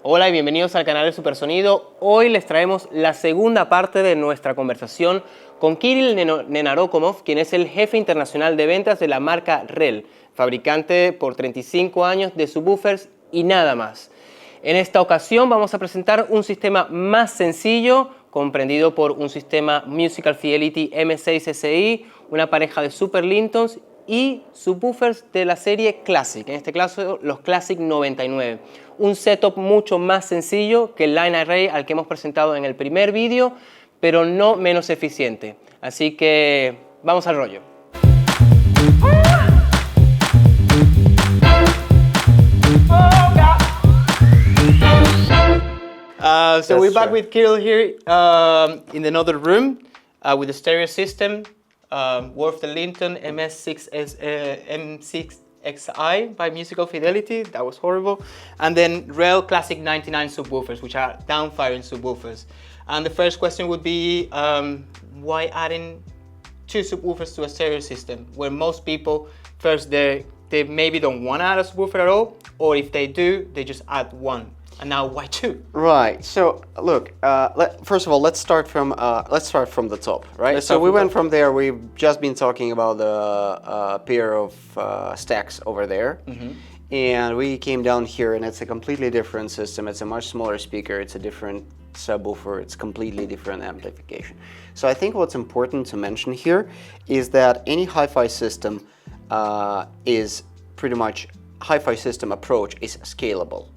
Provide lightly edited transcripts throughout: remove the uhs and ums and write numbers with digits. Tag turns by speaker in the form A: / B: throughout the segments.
A: Hola y bienvenidos al canal de Supersonido. Hoy les traemos la segunda parte de nuestra conversación con Kirill Nenarokomov, quien es el jefe internacional de ventas de la marca REL, fabricante por 35 años de subwoofers y nada más. En esta ocasión vamos a presentar un sistema más sencillo, comprendido por un sistema Musical Fidelity M6 SI, una pareja de Super Lintons y subwoofers de la serie Classic, en este caso los Classic 99. Un setup mucho más sencillo que el Line Array al que hemos presentado en el primer vídeo, pero no menos eficiente. Así que vamos al rollo. So we're back with Kirill here in another room with the stereo system. Worth the Linton M6XI by Musical Fidelity, that was horrible. And then REL Classic 99 subwoofers, which are downfiring subwoofers. And the first question would be, why adding two subwoofers to a stereo system? Where most people, first they maybe don't want to add a subwoofer at all, or if they do, they just add one. And now, why two?
B: Right. So, look. First of all, let's start from the top, right? So we went from there. We've just been talking about the pair of stacks over there, and we came down here, and it's a completely different system. It's a much smaller speaker. It's a different subwoofer. It's completely different amplification. So I think what's important to mention here is that any hi-fi system is pretty much hi-fi system approach is scalable.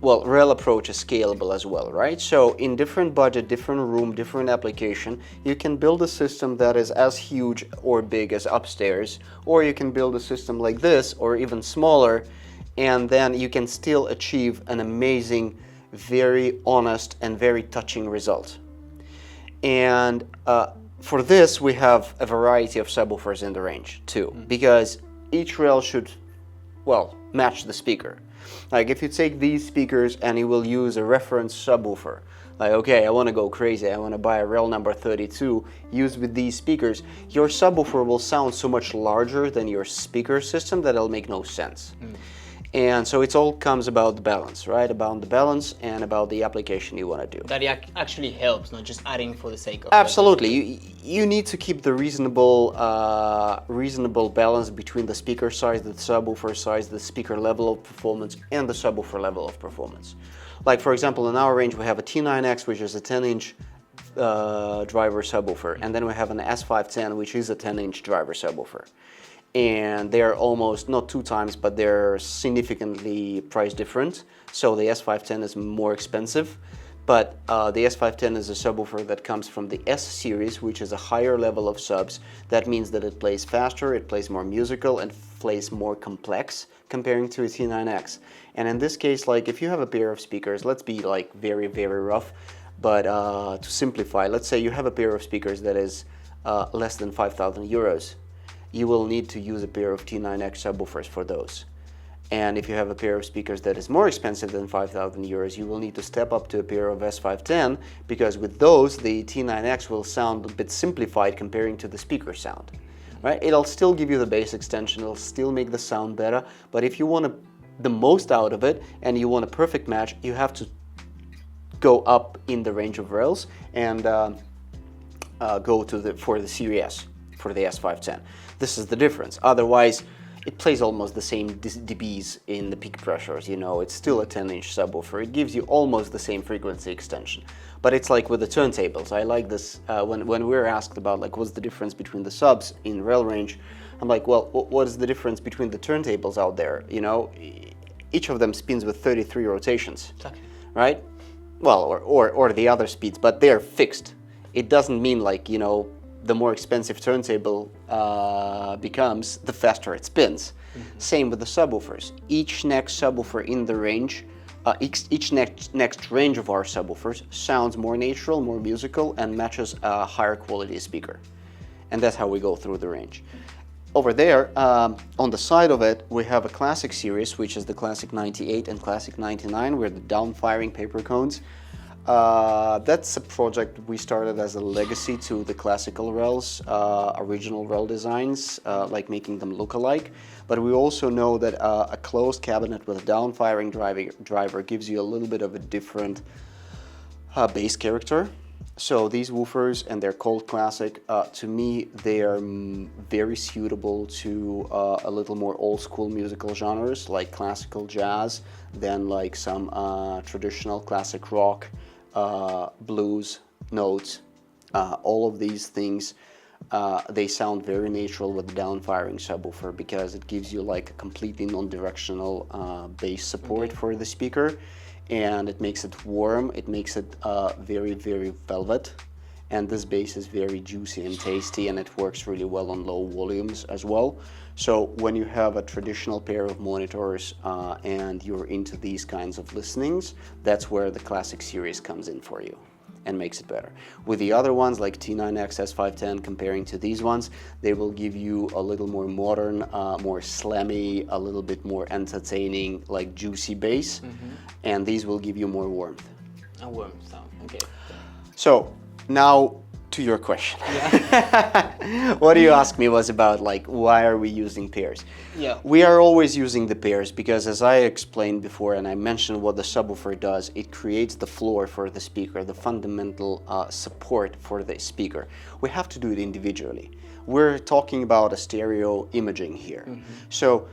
B: Well, REL approach is scalable as well, right? So in different budget, different room, different application, you can build a system that is as huge or big as upstairs, or you can build a system like this or even smaller, and then you can still achieve an amazing, very honest and very touching result. And for this, we have a variety of subwoofers in the range too, because each REL should, well, match the speaker. Like if you take these speakers and you will use a reference subwoofer, like okay, I want to go crazy, I want to buy a REL number 32, used with these speakers, your subwoofer will sound so much larger than your speaker system that it'll make no sense. And so it all comes about the balance, right? About the balance and about the application you want to do.
A: That it actually helps, not just adding for the sake of.
B: Absolutely. You need to keep the reasonable balance between the speaker size, the subwoofer size, the speaker level of performance, and the subwoofer level of performance. Like for example, in our range we have a T9X, which is a 10-inch driver subwoofer, and then we have an S510, which is a 10-inch driver subwoofer. And they're almost, not two times, but they're significantly price different. So the S510 is more expensive, but the S510 is a subwoofer that comes from the S series, which is a higher level of subs. That means that it plays faster, it plays more musical, and plays more complex comparing to a T9X. And in this case, like if you have a pair of speakers, let's be like very, very rough, but to simplify, let's say you have a pair of speakers that is less than 5,000 euros. You will need to use a pair of T9X subwoofers for those. And if you have a pair of speakers that is more expensive than 5,000 euros, you will need to step up to a pair of S510, because with those, the T9X will sound a bit simplified comparing to the speaker sound. Right? It'll still give you the bass extension, it'll still make the sound better, but if you want the most out of it and you want a perfect match, you have to go up in the range of RELs and go to for the Series S, for the S510. This is the difference. Otherwise, it plays almost the same dBs in the peak pressures, you know, it's still a 10-inch subwoofer. It gives you almost the same frequency extension. But it's like with the turntables. I like this, when we're asked about like what's the difference between the subs in REL range, I'm like, well, what is the difference between the turntables out there? You know, each of them spins with 33 rotations, right? Well, or the other speeds, but they're fixed. It doesn't mean like, you know, the more expensive turntable becomes, the faster it spins. Same with the subwoofers. Each next subwoofer in the range, each next range of our subwoofers sounds more natural, more musical, and matches a higher quality speaker. And that's how we go through the range. Over there, on the side of it, we have a Classic series, which is the Classic 98 and Classic 99, where the down-firing paper cones. That's a project we started as a legacy to the classical RELs, original REL designs, like making them look alike. But we also know that a closed cabinet with a down-firing driver gives you a little bit of a different bass character. So these woofers, and they're called classic, to me they are very suitable to a little more old school musical genres like classical jazz, then like some traditional classic rock, blues, notes, all of these things. They sound very natural with the down-firing subwoofer because it gives you like a completely non-directional bass support for the speaker. And it makes it warm, it makes it very, very velvet. And this bass is very juicy and tasty, and it works really well on low volumes as well. So when you have a traditional pair of monitors and you're into these kinds of listenings, that's where the Classic series comes in for you and makes it better. With the other ones like T9X, S510, comparing to these ones, they will give you a little more modern, more slammy, a little bit more entertaining, like juicy bass, and these will give you more warmth.
A: A warm sound, okay.
B: So now to your question. Yeah. What you asked me was about like why are we using pairs?
A: Yeah.
B: We are always using the pairs because, as I explained before and I mentioned what the subwoofer does, it creates the floor for the speaker, the fundamental support for the speaker. We have to do it individually. We're talking about a stereo imaging here. So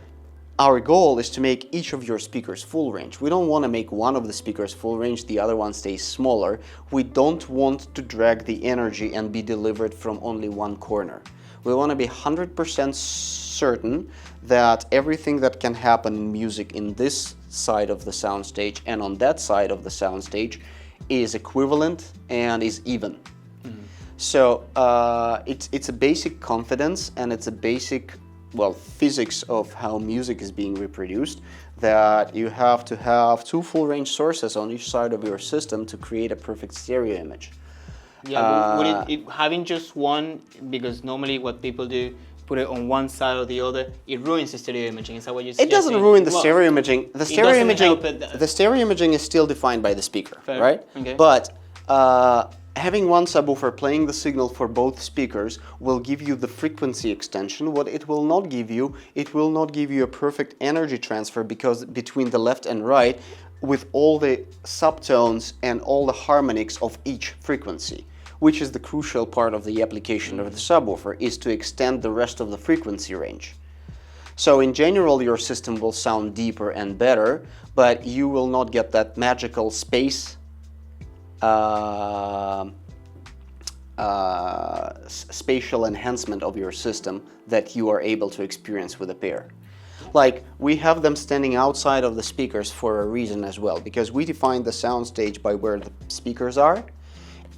B: our goal is to make each of your speakers full range. We don't want to make one of the speakers full range, the other one stays smaller. We don't want to drag the energy and be delivered from only one corner. We want to be 100% certain that everything that can happen in music in this side of the soundstage and on that side of the soundstage is equivalent and is even. So it's a basic confidence, and it's a basic physics of how music is being reproduced, that you have to have two full range sources on each side of your system to create a perfect stereo image.
A: Yeah, would having just one, because normally what people do, put it on one side or the other, it ruins the stereo imaging. Is that what you're suggesting?
B: It doesn't ruin the stereo imaging. The stereo imaging is still defined by the speaker, right?
A: Okay.
B: But having one subwoofer playing the signal for both speakers will give you the frequency extension. What it will not give you, it will not give you a perfect energy transfer, because between the left and right, with all the subtones and all the harmonics of each frequency, which is the crucial part of the application of the subwoofer, is to extend the rest of the frequency range. So in general, your system will sound deeper and better, but you will not get that magical space spatial enhancement of your system that you are able to experience with a pair. Like, we have them standing outside of the speakers for a reason as well, because we define the soundstage by where the speakers are,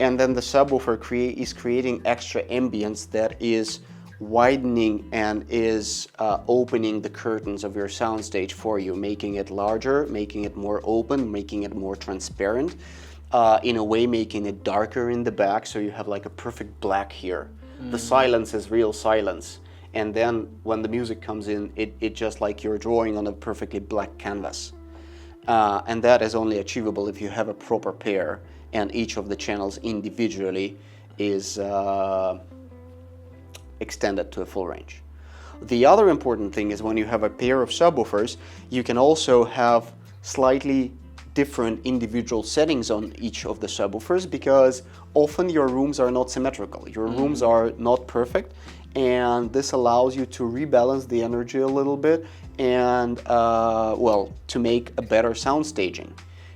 B: and then the subwoofer is creating extra ambience that is widening and is opening the curtains of your soundstage for you, making it larger, making it more open, making it more transparent. In a way, making it darker in the back, so you have like a perfect black here. The silence is real silence, and then when the music comes in, it just like you're drawing on a perfectly black canvas. And that is only achievable if you have a proper pair, and each of the channels individually is extended to a full range. The other important thing is when you have a pair of subwoofers, you can also have slightly different individual settings on each of the subwoofers, because often your rooms are not symmetrical. Your rooms are not perfect, and this allows you to rebalance the energy a little bit and to make a better sound staging.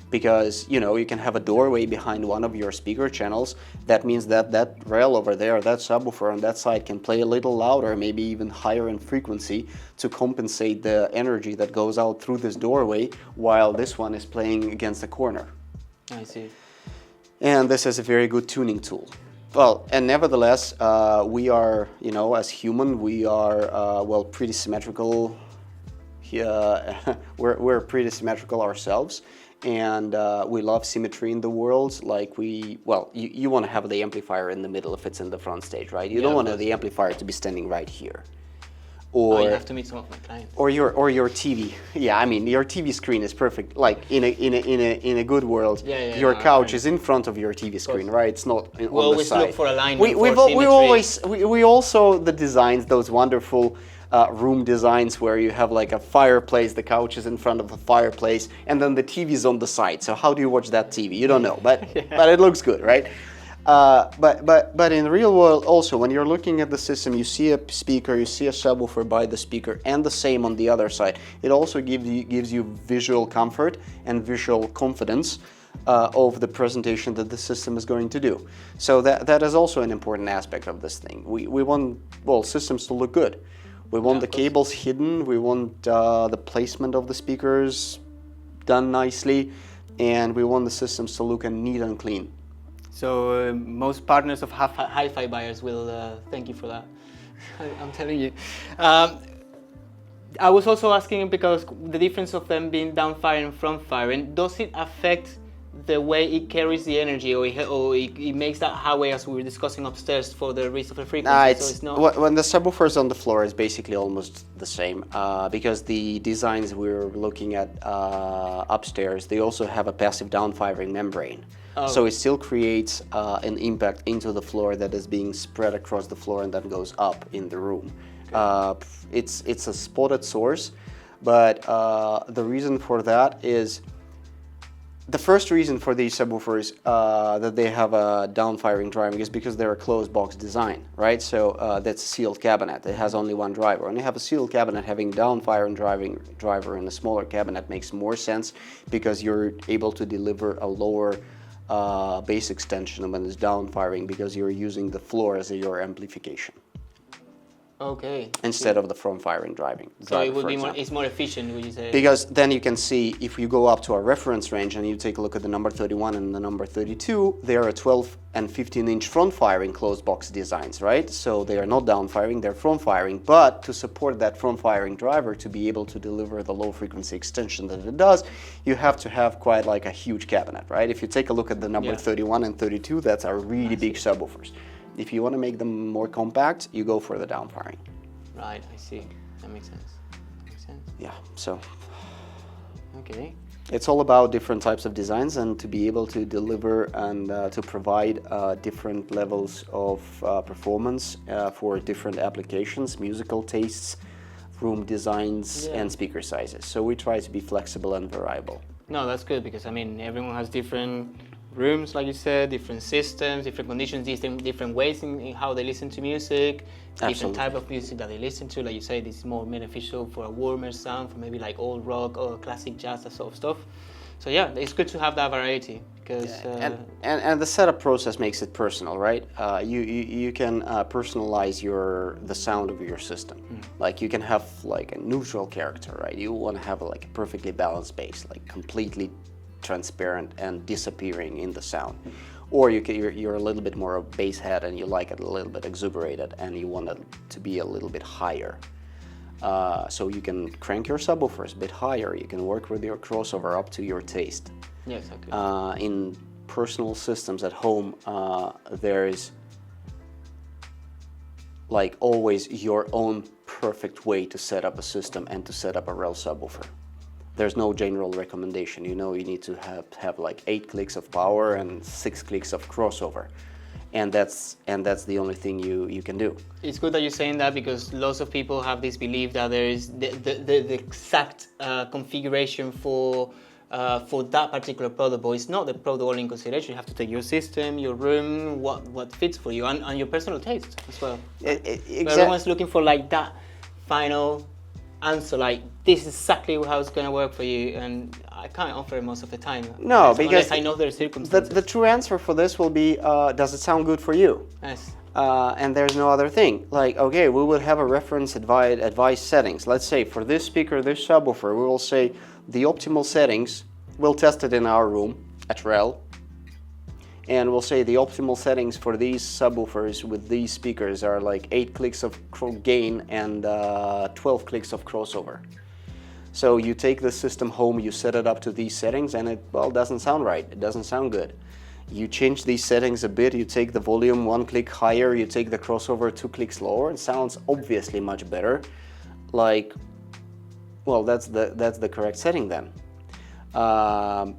B: Because you can have a doorway behind one of your speaker channels. That means that rail over there, that subwoofer on that side, can play a little louder, maybe even higher in frequency, to compensate the energy that goes out through this doorway, while this one is playing against the corner.
A: I see.
B: And this is a very good tuning tool. Well, and nevertheless, we are, as human, we are pretty symmetrical. We're pretty symmetrical ourselves. And we love symmetry in the world. Like you want to have the amplifier in the middle if it's in the front stage, right? You don't want the amplifier to be standing right here. or
A: I have to meet some of my clients.
B: or your TV. Yeah, I mean your TV screen is perfect. Like in a good world, your couch is in front of your TV screen, right? It's not on the side.
A: We always look for alignment.
B: We also the designs, those wonderful room designs where you have like a fireplace, the couch is in front of a fireplace, and then the TV is on the side. So how do you watch that TV? You don't know, but it looks good, right? But in the real world also, when you're looking at the system, you see a speaker, you see a subwoofer by the speaker, and the same on the other side. It also gives you visual comfort and visual confidence of the presentation that the system is going to do. So that is also an important aspect of this thing. We want, well, systems to look good. We want the cables hidden, we want the placement of the speakers done nicely, and we want the systems to look neat and clean.
A: So most partners of hi-fi buyers will thank you for that. I'm telling you. I was also asking because the difference of them being down firing and front firing, does it affect the way it carries the energy, or it makes that highway, as we were discussing upstairs, for the raise of the frequency? So it's not...
B: When the subwoofer is on the floor, it's basically almost the same because the designs we're looking at upstairs, they also have a passive down-firing membrane. Oh. So it still creates an impact into the floor that is being spread across the floor and then goes up in the room. Okay. It's a spotted source, but the reason for that is the first reason for these subwoofers that they have a down-firing driving is because they're a closed box design, right? So that's a sealed cabinet. It has only one driver. And you have a sealed cabinet, having down-firing driver in a smaller cabinet makes more sense because you're able to deliver a lower bass extension when it's down-firing because you're using the floor as your amplification.
A: Okay.
B: Instead of the front-firing driving.
A: So it would be more, it's more efficient, would you say?
B: Because then you can see, if you go up to a reference range and you take a look at the number 31 and the number 32, they are a 12 and 15-inch front-firing closed box designs, right? So they are not down-firing, they're front-firing, but to support that front-firing driver to be able to deliver the low-frequency extension that it does, you have to have quite like a huge cabinet, right? If you take a look at the number 31 and 32, that's a really big subwoofers. If you want to make them more compact, you go for the down-firing.
A: Right, I see. That makes sense. Makes sense.
B: Yeah, so...
A: Okay.
B: It's all about different types of designs and to be able to deliver and to provide different levels of performance for different applications, musical tastes, room designs, and speaker sizes. So we try to be flexible and variable.
A: No, that's good because, I mean, everyone has different rooms, like you said, different systems, different conditions, different ways in how they listen to music, different type of music that they listen to. Like you say, this is more beneficial for a warmer sound, for maybe like old rock or classic jazz, that sort of stuff. So yeah, it's good to have that variety because... And
B: the setup process makes it personal, right? You can personalize the sound of your system. Like you can have like a neutral character, right? You want to have like a perfectly balanced bass, like completely transparent and disappearing in the sound, or you're a little bit more of a bass head and you like it a little bit exuberated and you want it to be a little bit higher. So you can crank your subwoofers a bit higher. You can work with your crossover up to your taste.
A: Yes, okay.
B: In personal systems at home, there is like always your own perfect way to set up a system and to set up a REL subwoofer. There's no general recommendation. You know, you need to have like 8 clicks of power and 6 clicks of crossover, and that's the only thing you can do.
A: It's good that you're saying that because lots of people have this belief that there is the exact configuration for that particular product, but it's not the product all in consideration. You have to take your system, your room, what fits for you, and your personal taste as well. Everyone's looking for like that final answer, like this is exactly how it's going to work for you, and I can't offer it most of the time.
B: No, because
A: unless I know their circumstances.
B: The true answer for this will be, does it sound good for you?
A: Yes.
B: And there's no other thing. Like, okay, we will have a reference advice settings. Let's say for this speaker, this subwoofer, we will say the optimal settings. We'll test it in our room at REL. And we'll say the optimal settings for these subwoofers with these speakers are like 8 clicks of gain and 12 clicks of crossover. So you take the system home, you set it up to these settings, and it, well, doesn't sound right. It doesn't sound good. You change these settings a bit, you take the volume 1 click higher, you take the crossover 2 clicks lower, it sounds obviously much better. like, well, that's the correct setting then.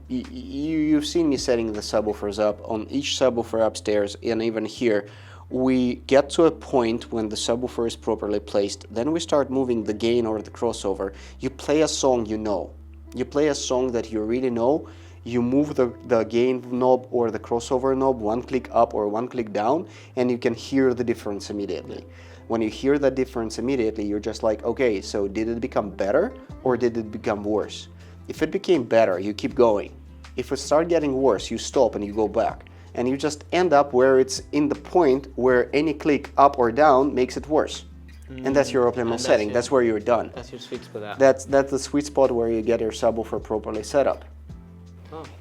B: You've seen me setting the subwoofers up on each subwoofer upstairs, and even here. We get to a point when the subwoofer is properly placed, then we start moving the gain or the crossover. You play a song you know. You play a song that you really know, you move the gain knob or the crossover knob one click up or one click down, and you can hear the difference immediately. When you hear that difference immediately, you're just like, okay, so did it become better or did it become worse? If it became better, you keep going. If it starts getting worse, you stop and you go back. And you just end up where it's in the point where any click up or down makes it worse. And that's your optimal setting. That's where you're done.
A: That's your sweet spot.
B: That's the sweet spot where you get your subwoofer properly set up.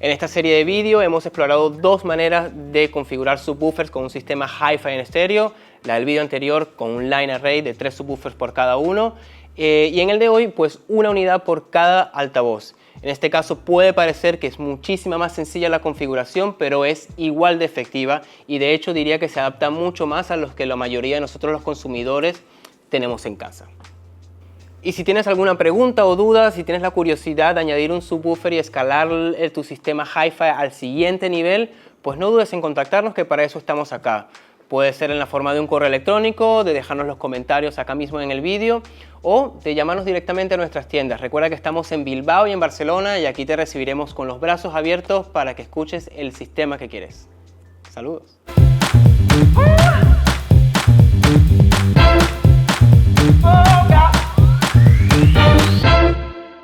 A: En esta serie de vídeo hemos explorado dos maneras de configurar subwoofers con un sistema hi-fi en estéreo. La del vídeo anterior con un line array de 3 subwoofers por cada uno. Y en el de hoy, pues una unidad por cada altavoz. En este caso puede parecer que es muchísima más sencilla la configuración, pero es igual de efectiva y de hecho diría que se adapta mucho más a los que la mayoría de nosotros los consumidores tenemos en casa. Y si tienes alguna pregunta o duda, si tienes la curiosidad de añadir un subwoofer y escalar tu sistema hi-fi al siguiente nivel, pues no dudes en contactarnos, que para eso estamos acá. Puede ser en la forma de un correo electrónico, de dejarnos los comentarios acá mismo en el vídeo o de llamarnos directamente a nuestras tiendas. Recuerda que estamos en Bilbao y en Barcelona y aquí te recibiremos con los brazos abiertos para que escuches el sistema que quieres. Saludos.